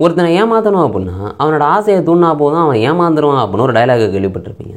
ஒருத்தனை ஏமாற்றணும் அப்படின்னா அவனோட ஆசையை தூண்டினா போதும் அவன் ஏமாந்துருவான் அப்படின்னு ஒரு டைலாகை கேள்விப்பட்டிருப்பீங்க.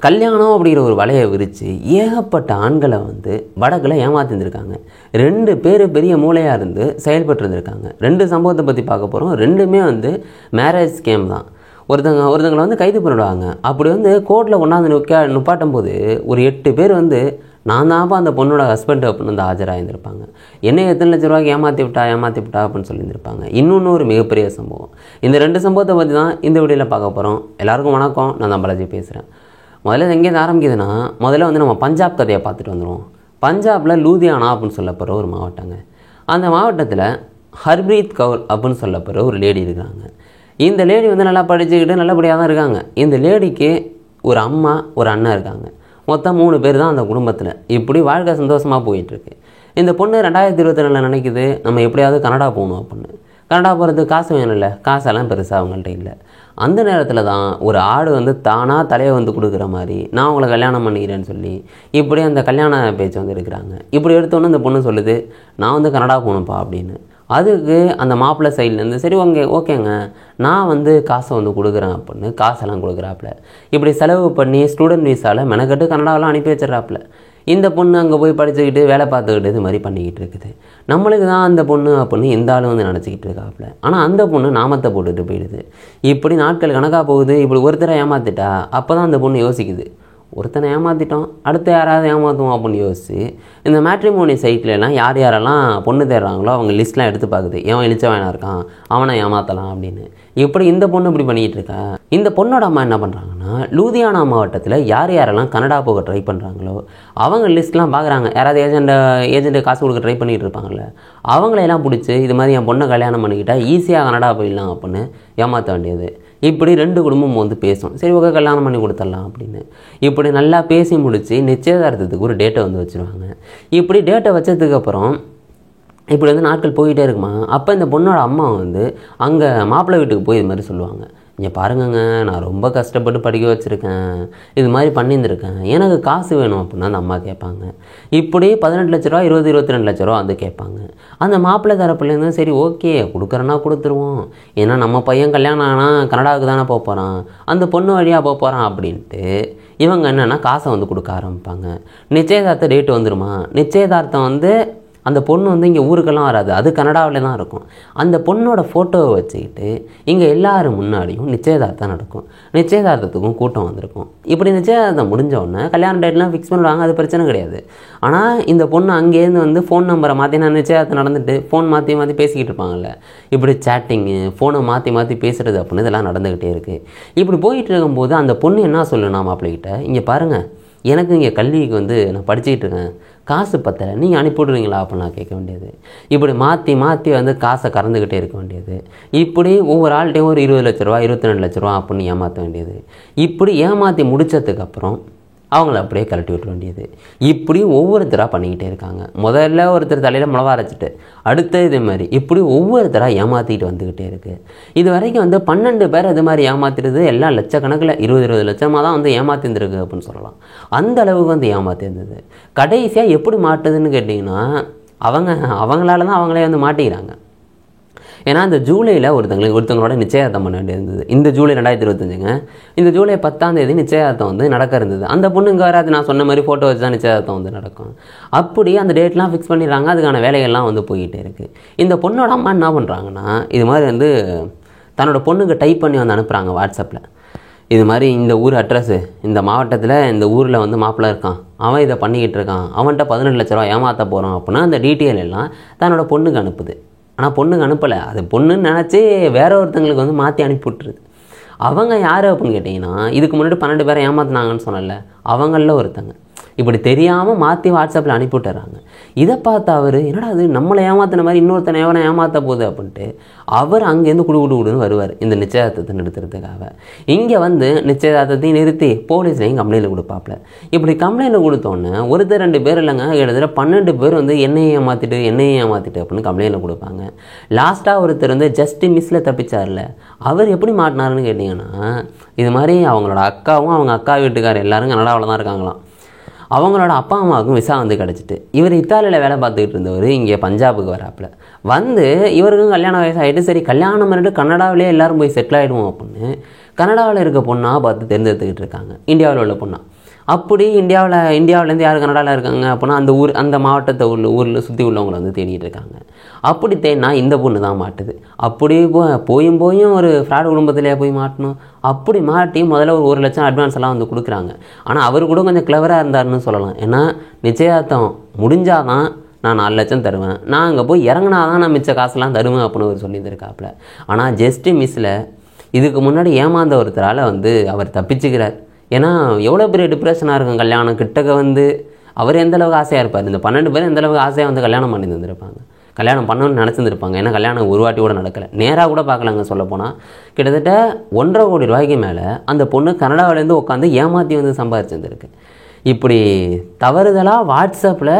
கல்யாணம் அப்படிங்கிற ஒரு வலையை விரித்து ஏகப்பட்ட ஆண்களை வந்து வடக்கில் ஏமாத்திருந்துருக்காங்க. 2 பேர் பெரிய மூளையாக இருந்து செயல்பட்டு இருந்திருக்காங்க. 2 சம்பவத்தை பற்றி பார்க்க போகிறோம். 2மே வந்து மேரேஜ் ஸ்கேம் தான். ஒருத்தங்களை வந்து கைது பண்ணிவிடுவாங்க. அப்படி வந்து கோர்ட்டில் கொண்டாந்து நுப்பாட்டும் போது ஒரு 8 பேர் வந்து நான் தான்ப்பா அந்த பொண்ணோட ஹஸ்பண்ட் அப்படின்னு வந்து ஆஜராகிருந்திருப்பாங்க. என்ன எத்தனை லட்ச ரூபாய்க்கு ஏமாற்றி விட்டா அப்படின்னு சொல்லியிருந்திருப்பாங்க. இன்னொன்று ஒரு மிகப்பெரிய சம்பவம். இந்த 2 சம்பவத்தை பற்றி தான் இந்த வீடியோவில் பார்க்க போகிறோம். எல்லாருக்கும் வணக்கம், நான் தான் பாலாஜி பேசுகிறேன். முதல்ல எங்கேருந்து ஆரம்பிக்குதுன்னா, முதல்ல வந்து நம்ம பஞ்சாப் கதையை பார்த்துட்டு வந்துடுவோம். பஞ்சாபில் லூதியானா அப்படின்னு சொல்லப்படுற ஒரு மாவட்டங்க. அந்த மாவட்டத்தில் ஹர்ப்ரீத் கவுர் அப்படின்னு சொல்லப்படுற ஒரு லேடி இருக்கிறாங்க. இந்த லேடி வந்து நல்லா படிச்சுக்கிட்டு நல்லபடியாக தான் இருக்காங்க. இந்த லேடிக்கு ஒரு அம்மா ஒரு அண்ணன் இருக்காங்க. மொத்தம் 3 பேர் தான் அந்த குடும்பத்தில். இப்படி வாழ்க்கை சந்தோஷமாக போயிட்டுருக்கு. இந்த பொண்ணு 2022 நினைக்குது நம்ம எப்படியாவது கனடா போகணும் அப்படின்னு. கனடா போகிறதுக்கு காசு வேணும்ல, காசெல்லாம் பெருசாக அவங்கள்ட்ட இல்லை. அந்த நேரத்தில் தான் ஒரு ஆடு வந்து தானாக தலையை வந்து கொடுக்குற மாதிரி நான் உங்களை கல்யாணம் பண்ணிக்கிறேன்னு சொல்லி இப்படி அந்த கல்யாண பேச்சு வந்து இருக்கிறாங்க. இப்படி எடுத்தோன்னே இந்த பொண்ணு சொல்லுது, நான் வந்து கனடா போகணும்ப்பா அப்படின்னு. அதுக்கு அந்த மாப்பிள்ளை சைட்லேருந்து சரி ஓகேங்க நான் வந்து காசை வந்து கொடுக்குறேன் அப்படின்னு காசெல்லாம் கொடுக்குறாப்புல. இப்படி செலவு பண்ணி ஸ்டூடெண்ட் வீசாவில் மெனக்கட்டு கனடாவெல்லாம் அனுப்பி வச்சிடறாப்புல. இந்த பொண்ணு அங்கே போய் படிச்சுக்கிட்டு வேலை பார்த்துக்கிட்டு இது மாதிரி பண்ணிக்கிட்டு இருக்குது. நம்மளுக்கு தான் அந்த பொண்ணு அப்படின்னு இந்த ஆளும் வந்து நினச்சிக்கிட்டு இருக்காப்புல. ஆனால் அந்த பொண்ணு நாமத்தை போட்டுட்டு போயிடுது. இப்படி நாட்கள் கணக்காக போகுது. இப்படி ஒருத்தரை ஏமாற்றிட்டா அப்போ தான் அந்த பொண்ணு யோசிக்குது, ஒருத்தனை ஏமாற்றிட்டோம் அடுத்த யாராவது ஏமாற்றுவோம் அப்படின்னு யோசிச்சு இந்த மேட்ரிமோனி சைட்லலாம் யாரெல்லாம் பொண்ணு தேடுறாங்களோ அவங்க லிஸ்ட்லாம் எடுத்து பார்க்குது. எவன் இழிச்சவனா இருக்கான் அவனை ஏமாற்றலாம் அப்படின்னு. இப்படி இந்த பொண்ணு இப்படி பண்ணிக்கிட்டு இருக்கா. இந்த பொண்ணோட அம்மா என்ன பண்ணுறாங்கன்னா, லூதியானா மாவட்டத்தில் யாரெல்லாம் கனடா போக ட்ரை பண்ணுறாங்களோ அவங்க லிஸ்ட்லாம் பார்க்குறாங்க. யாராவது ஏஜென்ட்டு காசு கொடுக்க ட்ரை பண்ணிகிட்டு இருப்பாங்கள்ல, அவங்களையெல்லாம் பிடிச்சி இது மாதிரி என் பொண்ணை கல்யாணம் பண்ணிக்கிட்டா ஈஸியாக கனடா போயிடலாம் அப்படின்னு ஏமாற்ற வேண்டியது. இப்படி 2 குடும்பம் வந்து பேசும். சரி ஓகே கல்யாணம் பண்ணி கொடுத்துடலாம் அப்படின்னு. இப்படி நல்லா பேசி முடித்து நிச்சயதார்த்தத்துக்கு ஒரு டேட்டை வந்து வச்சுருவாங்க. இப்படி டேட்டை வச்சதுக்கப்புறம் இப்படி வந்து நாட்கள் போய்கிட்டே இருக்குமா. அப்போ இந்த பொண்ணோட அம்மா வந்து அங்கே மாப்பிள்ளை வீட்டுக்கு போய் இது மாதிரி சொல்லுவாங்க, இங்கே பாருங்கங்க நான் ரொம்ப கஷ்டப்பட்டு படிக்க வச்சுருக்கேன், இது மாதிரி பண்ணியிருந்திருக்கேன், எனக்கு காசு வேணும் அப்படின்னு அந்த அம்மா கேட்பாங்க. இப்படி 18 லட்ச ரூபா 22 லட்ச ரூபா வந்து கேட்பாங்க. அந்த மாப்பிள்ளை தரப்புலேருந்து சரி ஓகே கொடுக்குறேன்னா கொடுத்துருவோம், ஏன்னா நம்ம பையன் கல்யாணம் ஆனால் கனடாவுக்கு தானே போக போகிறான், அந்த பொண்ணு வழியாக போக போகிறான் அப்படின்ட்டு இவங்க என்னென்னா காசை வந்து கொடுக்க ஆரம்பிப்பாங்க. நிச்சயதார்த்த டேட்டு வந்துடுமா. நிச்சயதார்த்தம் வந்து அந்த பொண்ணு வந்து இங்கே ஊருக்கெல்லாம் வராது, அது கனடாவில் தான் இருக்கும். அந்த பொண்ணோட ஃபோட்டோவை வச்சுக்கிட்டு இங்கே எல்லோரும் முன்னாடியும் நிச்சயதார்த்தம் நடக்கும். நிச்சயதார்த்தத்துக்கும் கூட்டம் வந்திருக்கும். இப்படி நிச்சயதார்த்தம் முடிஞ்சோடனே கல்யாண டேட்லாம் ஃபிக்ஸ் பண்ணுவாங்க, அது பிரச்சனை கிடையாது. ஆனால் இந்த பொண்ணு அங்கேருந்து வந்து ஃபோன் நம்பரை மாற்றி நான் நிச்சயதார்த்தம் நடந்துட்டு ஃபோன் மாற்றி மாற்றி பேசிக்கிட்டு இருப்பாங்கள்ல, இப்படி சேட்டிங்கு ஃபோனை மாற்றி பேசுகிறது அப்படின்னு இதெல்லாம் நடந்துக்கிட்டே இருக்குது. இப்படி போயிட்டு இருக்கும்போது அந்த பொண்ணு என்ன சொல்லுனா மாப்பிள்ளைகிட்ட, இங்கே பாருங்கள் எனக்கு இங்கே கல்விக்கு வந்து நான் படிச்சுக்கிட்டு இருக்கேன், காசு பத்தலை, நீங்கள் அனுப்பிவிடுவீங்களா அப்படின்னு நான் கேட்க வேண்டியது. இப்படி மாற்றி வந்து காசை கறந்துக்கிட்டே இருக்க வேண்டியது. இப்படி ஒவ்வொரு ஆள்கிட்டையும் ஒரு 20 லட்ச ரூபா 22 லட்ச ரூபா அப்படின்னு ஏமாற்ற வேண்டியது. இப்படி ஏமாற்றி முடித்ததுக்கப்புறம் அவங்கள அப்படியே கழட்டி விட்டுற வேண்டியது. இப்படி ஒவ்வொருத்தராக பண்ணிக்கிட்டே இருக்காங்க. முதல்ல ஒருத்தர் தலையில் மிளவா அரைச்சிட்டு அடுத்த இதே மாதிரி இப்படி ஒவ்வொருத்தராக ஏமாற்றிட்டு வந்துக்கிட்டே இருக்குது. இது வரைக்கும் வந்து 12 பேர் இது மாதிரி ஏமாற்றிடுது. எல்லாம் லட்சக்கணக்கில் 20 லட்சமாக தான் வந்து ஏமாற்றிருந்துருக்கு அப்படின்னு சொல்லலாம். அந்த அளவுக்கு வந்து ஏமாற்றிருந்தது. கடைசியாக எப்படி மாட்டுதுன்னு கேட்டிங்கன்னா, அவங்களால தான் அவங்களே வந்து மாட்டிக்கிறாங்க. ஏன்னா இந்த ஜூலையில் ஒருத்தங்களோட நிச்சயதார்த்தம் பண்ண வேண்டியிருந்தது. இந்த ஜூலை 2025ங்க. இந்த ஜூலை 10ஆம் தேதி நிச்சயதார்த்தம் வந்து நடக்க இருந்தது. அந்த பொண்ணு இங்கே வராது, நான் சொன்ன மாதிரி ஃபோட்டோ வச்சு தான் நிச்சயதார்த்தம் வந்து நடக்கும். அப்படி அந்த டேட்லாம் ஃபிக்ஸ் பண்ணிடுறாங்க. அதுக்கான வேலைகள்லாம் வந்து போய்கிட்டே இருக்குது. இந்த பொண்ணோட அம்மா என்ன பண்ணுறாங்கன்னா, இது மாதிரி வந்து தன்னோட பொண்ணுக்கு டைப் பண்ணி வந்து அனுப்புகிறாங்க வாட்ஸ்அப்பில். இது மாதிரி இந்த ஊர் அட்ரஸ்ஸு, இந்த மாவட்டத்தில் இந்த ஊரில் வந்து மாப்பிள்ளை இருக்கான், அவன் இதை பண்ணிக்கிட்டு இருக்கான், அவன்கிட்ட 18 லட்ச ரூபா ஏமாற்ற போகிறான் அப்படின்னா அந்த டீட்டெயில் எல்லாம் தன்னோட பொண்ணுக்கு அனுப்புது. ஆனால் பொண்ணுக்கு அனுப்பலை, அது பொண்ணுன்னு நினச்சி வேற ஒருத்தங்களுக்கு வந்து மாற்றி அனுப்பிவிட்டுருது. அவங்க யார் அப்படின்னு கேட்டிங்கன்னா, இதுக்கு முன்னாடி 12 பேரை ஏமாற்றினாங்கன்னு சொன்னல, அவங்களில் ஒருத்தங்க இப்படி தெரியாமல் மாற்றி வாட்ஸ்அப்பில் அனுப்பிவிட்டுறாங்க. இதை பார்த்து அவர் என்னடா அது நம்மளை ஏமாத்தின மாதிரி இன்னொருத்தனை எவனை ஏமாற்ற போகுது அப்படின்ட்டு அவர் அங்கேருந்து குடுன்னு வருவார் இந்த நிச்சயதார்த்தத்தை நிறுத்துறதுக்காக. இங்கே வந்து நிச்சயதார்த்தத்தையும் நிறுத்தி போலீஸ்லையும் கம்ப்ளைண்ட் கொடுப்பாப்புல. இப்படி கம்ப்ளைண்ட் கொடுத்தோன்னே ஒருத்தர் 2 பேர் இல்லைங்க, கிட்டத்தட்ட 12 பேர் வந்து என்னையை ஏமாற்றிட்டு அப்படின்னு கம்ப்ளைண்ட் கொடுப்பாங்க. லாஸ்ட்டாக ஒருத்தர் வந்து ஜஸ்ட் மிஸ்ஸில் தப்பிச்சார்ல, அவர் எப்படி மாட்டினாருன்னு கேட்டிங்கன்னா, இது மாதிரி அவங்களோட அக்காவும் அவங்க அக்கா வீட்டுக்காரர் எல்லாரும் கனடாவில் தான் இருக்காங்களாம். அவங்களோட அப்பா அம்மாவுக்கும் விசா வந்து கிடச்சிட்டு இவர் இத்தாலியில் வேலை பார்த்துக்கிட்டு இருந்தவர் இங்கே பஞ்சாபுக்கு வராப்பில் வந்து இவருக்கும் கல்யாணம் வயசாகிட்டு சரி கல்யாணம் பண்ணிட்டு கனடாவிலே எல்லோரும் போய் செட்டில் ஆகிடுவோம் அப்படின்னு கனடாவில் இருக்க பொண்ணாக பார்த்து தேர்ந்தெடுத்துக்கிட்டு இருக்காங்க, இந்தியாவில் உள்ள பொண்ணாக. அப்படி இந்தியாவிலேருந்து யார் கனடாவில் இருக்காங்க அப்படின்னா அந்த அந்த மாவட்டத்தை ஊரில் சுற்றி உள்ளவங்களை வந்து தேடிட்டு இருக்காங்க. அப்படி தேடினா இந்த பொண்ணு தான் மாட்டுது. அப்படி போயும் ஒரு ஃப்ராடு குடும்பத்திலே போய் மாட்டணும். அப்படி மாட்டி முதல்ல ஒரு 1 லட்சம் அட்வான்ஸ் எல்லாம் வந்து கொடுக்குறாங்க. ஆனால் அவர் கூட கொஞ்சம் கிளவராக இருந்தாருன்னு சொல்லலாம். ஏன்னா நிச்சயதார்த்தம் முடிஞ்சாதான் நான் 4 லட்சம் தருவேன், நான் அங்கே போய் இறங்கினா தான் நான் மிச்ச காசுலாம் தருவேன் அப்படின்னு அவர் சொல்லியிருந்திருக்காப்புல. ஆனால் ஜஸ்ட்டு மிஸ்ஸில் இதுக்கு முன்னாடி ஏமாந்த ஒருத்தரால் வந்து அவர் தப்பிச்சுக்கிறார். ஏன்னா எவ்வளோ பெரிய டிப்ரெஷனாக இருக்கும். கல்யாணம் கிட்டக்க வந்து அவர் எந்தளவுக்கு ஆசையாக இருப்பார், இந்த 12 பேர் எந்தளவுக்கு ஆசையாக வந்து கல்யாணம் பண்ணி தந்துருப்பாங்க, கல்யாணம் பண்ணணும்னு நினச்சிருந்துருப்பாங்க. ஏன்னா கல்யாணம் ஒரு வாட்டி கூட நடக்கலை, நேராக கூட பார்க்கலாங்க. சொல்லப்போனால் கிட்டத்தட்ட 1.5 கோடி ரூபாய்க்கு மேலே அந்த பொண்ணு கனடாவிலேருந்து உட்காந்து ஏமாற்றி வந்து சம்பாதிச்சிருந்துருக்கு. இப்படி தவறுதலாக வாட்ஸ்அப்பில்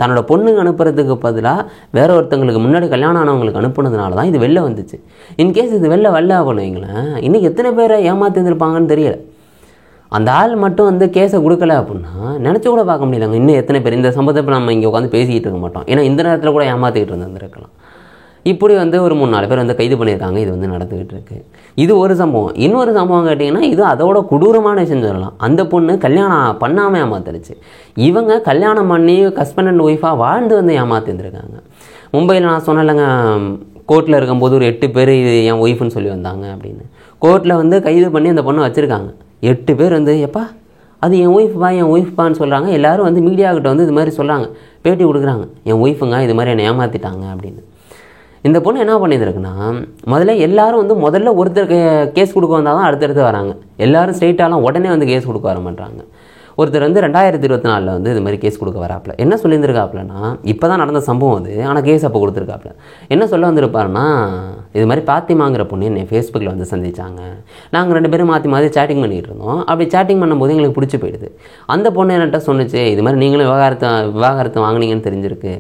தன்னோட பொண்ணுங்க அனுப்புறதுக்கு பதிலாக வேற ஒருத்தங்களுக்கு முன்னாடி கல்யாணம் ஆனவங்களுக்கு அனுப்புனதுனால தான் இது வெளில வந்துச்சு. இன்கேஸ் இது வெளில வரல பண்ணுவீங்களேன், இன்றைக்கி எத்தனை பேரை ஏமாற்றி இருந்திருப்பாங்கன்னு தெரியலை. அந்த ஆள் மட்டும் வந்து கேஸை கொடுக்கல அப்படின்னா நினச்சி கூட பார்க்க முடியலங்க. இன்னும் எத்தனை பேர் இந்த சம்பவத்தை நம்ம இங்கே உட்காந்து பேசிக்கிட்டு இருக்க மாட்டோம். ஏன்னா இந்த நேரத்தில் கூட ஏமாற்றிக்கிட்டு இருந்திருக்கலாம். இப்படி வந்து ஒரு 3-4 பேர் வந்து கைது பண்ணியிருக்காங்க. இது வந்து நடந்துக்கிட்டு இருக்குது. இது ஒரு சம்பவம். இன்னொரு சம்பவம் கேட்டிங்கன்னா இது அதோட கொடூரமான விஷயம் சொல்லலாம். அந்த பொண்ணு கல்யாணம் பண்ணாமல் ஏமாத்திருச்சு. இவங்க கல்யாணம் பண்ணி ஹஸ்பண்ட் அண்ட் ஒய்ஃபாக வாழ்ந்து வந்து ஏமாத்திருந்துருக்காங்க. மும்பையில் நான் சொன்னேன்லங்க, கோர்ட்டில் இருக்கும்போது ஒரு 8 பேர் இது என் ஒய்ஃப்னு சொல்லி வந்தாங்க அப்படின்னு. கோர்ட்டில் வந்து கைது பண்ணி அந்த பொண்ணை வச்சுருக்காங்க. 8 பேர் வந்து எப்பா அது என் ஒய்ஃபான்னு சொல்கிறாங்க. எல்லோரும் வந்து மீடியாக்கிட்ட வந்து இது மாதிரி சொல்கிறாங்க, பேட்டி கொடுக்குறாங்க, என் ஒய்ஃபுங்க இது மாதிரி என்னை ஏமாற்றிட்டாங்க அப்படின்னு. இந்த பொண்ணு என்ன பண்ணியிருக்குன்னா முதல்ல ஒருத்தர் கேஸ் கொடுக்க வந்தால் தான் அடுத்தடுத்து வராங்க. எல்லோரும் ஸ்ட்ரெயிட்டாலாம் உடனே வந்து கேஸ் கொடுக்க வர மாட்டாங்க. ஒருத்தர் வந்து 2024 வந்து இது மாதிரி கேஸ் கொடுக்க வராப்புல. என்ன சொல்லியிருந்திருக்காப்புலன்னா, இப்போ தான் நடந்த சம்பவம் அது, ஆனால் கேஸ் அப்போ கொடுத்துருக்காப்புல. என்ன சொல்ல வந்திருப்பாருன்னா, இது மாதிரி பாத்திமாங்கிற பொண்ணு என்னை ஃபேஸ்புக்கில் வந்து சந்திச்சாங்க, நாங்கள் 2 பேரும் மாற்றி மாற்றி சேட்டிங் பண்ணிகிட்டு இருந்தோம். அப்படி சேட்டிங் பண்ணும்போது எங்களுக்கு பிடிச்சி போயிடுது. அந்த பொண்ணு என்கிட்ட சொன்னிச்சு, இது மாதிரி நீங்களும் விவாகரத்து வாங்கினீங்கன்னு தெரிஞ்சிருக்கு,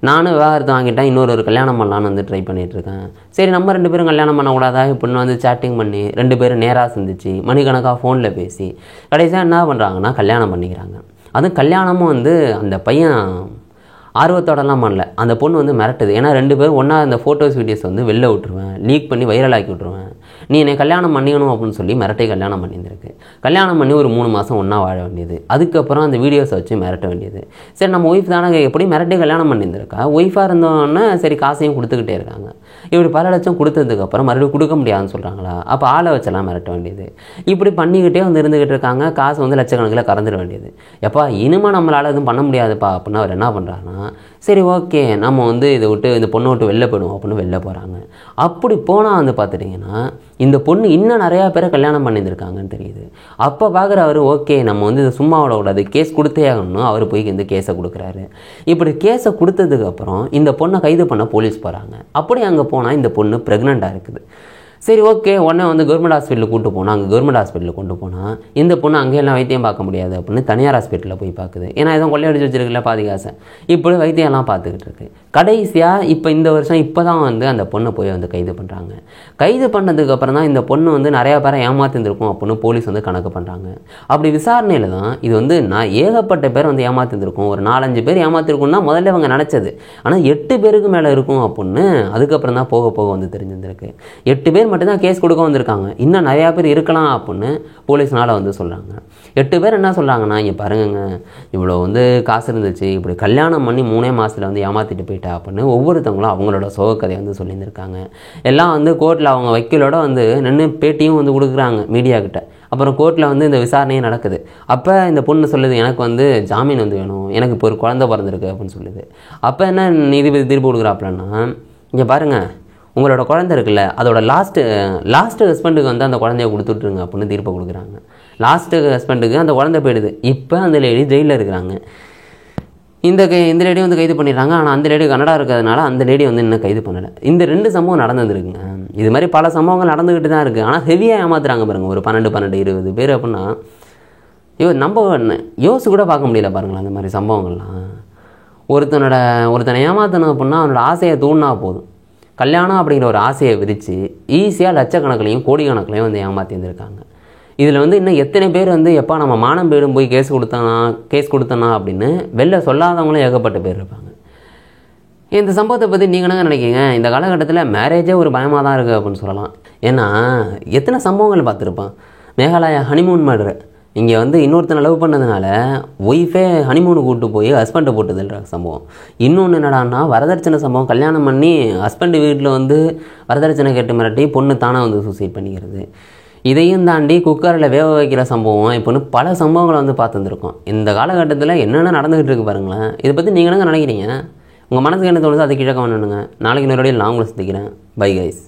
நானும் விவாகரத்து வாங்கிட்டேன், இன்னொரு கல்யாணம் பண்ணலான்னு வந்து ட்ரை பண்ணிகிட்ருக்கேன். சரி நம்ம 2 பேரும் கல்யாணம் பண்ணக்கூடாதா இப்படின்னு வந்து சேட்டிங் பண்ணி 2 பேரும் நேராக சந்திச்சு மணிக்கணக்காக ஃபோனில் பேசி கடைசியாக என்ன பண்ணுறாங்கன்னா கல்யாணம் பண்ணிக்கிறாங்க. அதுவும் கல்யாணமும் வந்து அந்த பையன் ஆர்வத்தோடலாம் பண்ணல. அந்த பொண்ணு வந்து மிரட்டுது. ஏன்னா 2 பேரும் ஒன்றா அந்த ஃபோட்டோஸ் வீடியோஸ் வந்து வெளில விட்டுருவேன், லீக் பண்ணி வைரலாக்கி விட்ருவேன், நீ என்னை கல்யாணம் பண்ணிக்கணும் அப்படின்னு சொல்லி மிரட்டை கல்யாணம் பண்ணியிருந்திருக்கு. கல்யாணம் பண்ணி ஒரு 3 மாதம் ஒன்றா வாழ வேண்டியது. அதுக்கப்புறம் அந்த வீடியோஸை வச்சு மிரட்ட வேண்டியது. சரி நம்ம ஒய்ஃப் தானே, எப்படி மிரட்டை கல்யாணம் பண்ணியிருந்திருக்கா, ஒய்ஃபாக இருந்தோன்னே சரி காசையும் கொடுத்துக்கிட்டே இருக்காங்க. இப்படி பல லட்சம் கொடுத்ததுக்கப்புறம் மறுபடியும் கொடுக்க முடியாதுன்னு சொல்கிறாங்களா, அப்போ ஆளை வச்செல்லாம் மிரட்ட வேண்டியது. இப்படி பண்ணிக்கிட்டே வந்து இருந்துக்கிட்டு இருக்காங்க. காசு வந்து லட்சக்கணக்கில் கறந்துட வேண்டியது. எப்பா இனிமேல் நம்மளால் எதுவும் பண்ண முடியாதுப்பா அப்படின்னு அவர் என்ன பண்ணுறாருன்னா, சரி ஓகே நம்ம வந்து இதை விட்டு இந்த பொண்ணை விட்டு வெளில போயிடுவோம் அப்படின்னு வெளில போகிறாங்க. அப்படி போனால் வந்து பார்த்துட்டிங்கன்னா இந்த பொண்ணு இன்னும் நிறையா பேரை கல்யாணம் பண்ணியிருந்திருக்காங்கன்னு தெரியுது. அப்போ பார்க்குற அவர் ஓகே நம்ம வந்து இதை சும்மா விடக்கூடாது, கேஸ் கொடுத்தே ஆகணும், அவர் போய் இந்த கேஸை கொடுக்குறாரு. இப்படி கேஸை கொடுத்ததுக்கப்புறம் இந்த பொண்ணை கைது பண்ண போலீஸ் போகிறாங்க. அப்படி அங்கே போனால் இந்த பொண்ணு ப்ரெக்னெண்ட்டாக இருக்குது. சரி ஓகே உடனே வந்து கவர்மெண்ட் ஹாஸ்பிட்டலுக்கு கூட்டு போனால், அங்கே கவர்மெண்ட் ஹாஸ்பிட்டலுக்கு கொண்டு போனால் இந்த பொண்ணு அங்கேயெல்லாம் வைத்தியம் பார்க்க முடியாது அப்படின்னு தனியார் ஹாஸ்பிட்டலில் போய் பார்க்குது. ஏன்னா எதுவும் கொள்ளையடிச்சு வச்சிருக்குல்ல பாதி காசை, இப்படி வைத்தியம்லாம் பார்த்துக்கிட்டு இருக்கு. கடைசியாக இப்போ இந்த வருஷம் இப்போ தான் வந்து அந்த பொண்ணை போய் வந்து கைது பண்ணுறாங்க. கைது பண்ணதுக்கப்புறம் தான் இந்த பொண்ணு வந்து நிறையா பேரை ஏமாத்திருந்திருக்கும் அப்படின்னு போலீஸ் வந்து கணக்கு பண்ணுறாங்க. அப்படி விசாரணையில் தான் இது வந்து நான் ஏகப்பட்ட பேர் வந்து ஏமாத்திருந்திருக்கும், ஒரு 4-5 பேர் ஏமாத்திருக்கும்னா முதல்ல இவங்க நினச்சது. ஆனால் 8 பேருக்கு மேலே இருக்கும் அப்படின்னு அதுக்கப்புறம் தான் போக போக வந்து தெரிஞ்சிருந்திருக்கு. 8 பேர் மட்டும்தான் கேஸ் கொடுக்க வந்திருக்காங்க, இன்னும் நிறையா பேர் இருக்கலாம் அப்படின்னு போலீஸ்னால் வந்து சொல்கிறாங்க. 8 பேர் என்ன சொல்கிறாங்கன்னா, இங்கே பாருங்கங்க இவ்வளோ வந்து காசு இருந்துச்சு, இப்படி கல்யாணம் பண்ணி 3 மாதத்தில் வந்து ஏமாற்றிட்டு போயிட்டா அப்படின்னு ஒவ்வொருத்தவங்களும் அவங்களோட சோகக்கதையை வந்து சொல்லியிருந்திருக்காங்க. எல்லாம் வந்து கோர்ட்டில் அவங்க வக்கீலோட வந்து நின்று பேட்டியும் வந்து கொடுக்குறாங்க மீடியாக்கிட்ட. அப்புறம் கோர்ட்டில் வந்து இந்த விசாரணையே நடக்குது. அப்போ இந்த பொண்ணு சொல்லுது, எனக்கு வந்து ஜாமீன் வந்து வேணும், எனக்கு இப்போ ஒரு குழந்தை பிறந்திருக்கு அப்படின்னு சொல்லுது. அப்போ என்ன நீதிபதி தீர்ப்பு கொடுக்குறாப்புலன்னா, இங்கே பாருங்கள் உங்களோட குழந்தை இருக்குல்ல அதோட லாஸ்ட்டு ஹஸ்பண்டுக்கு வந்து அந்த குழந்தைய கொடுத்துட்ருங்க அப்படின்னு தீர்ப்பை கொடுக்குறாங்க. லாஸ்ட்டு ஹஸ்பண்டுக்கு அந்த குழந்தை போயிடுது. இப்போ அந்த லேடி ஜெயிலில் இருக்கிறாங்க. இந்த லேடி வந்து கைது பண்ணிடுறாங்க. ஆனால் அந்த லேடி கனடா இருக்கிறதுனால அந்த லேடி வந்து இன்னும் கைது பண்ணலை. இந்த 2 சம்பவம் நடந்துருக்குங்க. இது மாதிரி பல சம்பவங்கள் நடந்துக்கிட்டு தான் இருக்குது. ஆனால் ஹெவியாக ஏமாத்துறாங்க பாருங்கள், ஒரு 12-20 பேர் அப்படின்னா நம்ம யோசிச்சு கூட பார்க்க முடியல பாருங்களேன். அந்த மாதிரி சம்பவங்கள்லாம் ஒருத்தனை ஏமாற்றணும் அப்படின்னா அவனோட ஆசையை தூண்டினா போதும், கல்யாணம் அப்படிங்கிற ஒரு ஆசையை விரித்து ஈஸியாக லட்சக்கணக்கிலையும் கோடிக்கணக்கிலையும் வந்து ஏமாற்றி இருந்திருக்காங்க. இதில் வந்து இன்னும் எத்தனை பேர் வந்து எப்பா நம்ம மானம் போயிடும் போய் கேஸ் கொடுத்தனா அப்படின்னு வெளில சொல்லாதவங்களும் ஏகப்பட்ட பேர் இருப்பாங்க. இந்த சம்பவத்தை பற்றி நீங்கள் என்ன நினைக்கிங்க? இந்த காலகட்டத்தில் மேரேஜே ஒரு பயமாக தான் இருக்குது அப்படின்னு சொல்லலாம். ஏன்னா எத்தனை சம்பவங்கள் பார்த்துருப்பான். மேகாலயா ஹனிமூன் மர்டர், இங்கே வந்து இன்னொருத்தனை லவ் பண்ணதுனால ஒய்ஃபே ஹனிமூனுக்கு கூப்பிட்டு போய் ஹஸ்பண்டை போட்டுதுன்ற சம்பவம். இன்னொன்று என்னடான்னா வரதட்சணை சம்பவம். கல்யாணம் பண்ணி ஹஸ்பண்டு வீட்டில் வந்து வரதட்சணை கேட்டு மிரட்டி பொண்ணு தானே வந்து சூசைட் பண்ணிக்கிறது. இதையும் தாண்டி குக்கரில் வேக வைக்கிற சம்பவம் இப்போன்னு பல சம்பவங்களை வந்து பார்த்துருந்துருக்கோம். இந்த காலகட்டத்தில் என்னென்ன நடந்துகிட்டு இருக்கு பாருங்களேன். இதை பற்றி நீங்கள் என்ன நினைக்கிறீங்க? உங்கள் மனசுக்கு என்ன தோணுதோ அதுக்கு கீழே கமெண்ட் பண்ணுங்க. நாளைக்கு நேரடியாக நான் உங்களை சந்திக்கிறேன். Bye guys.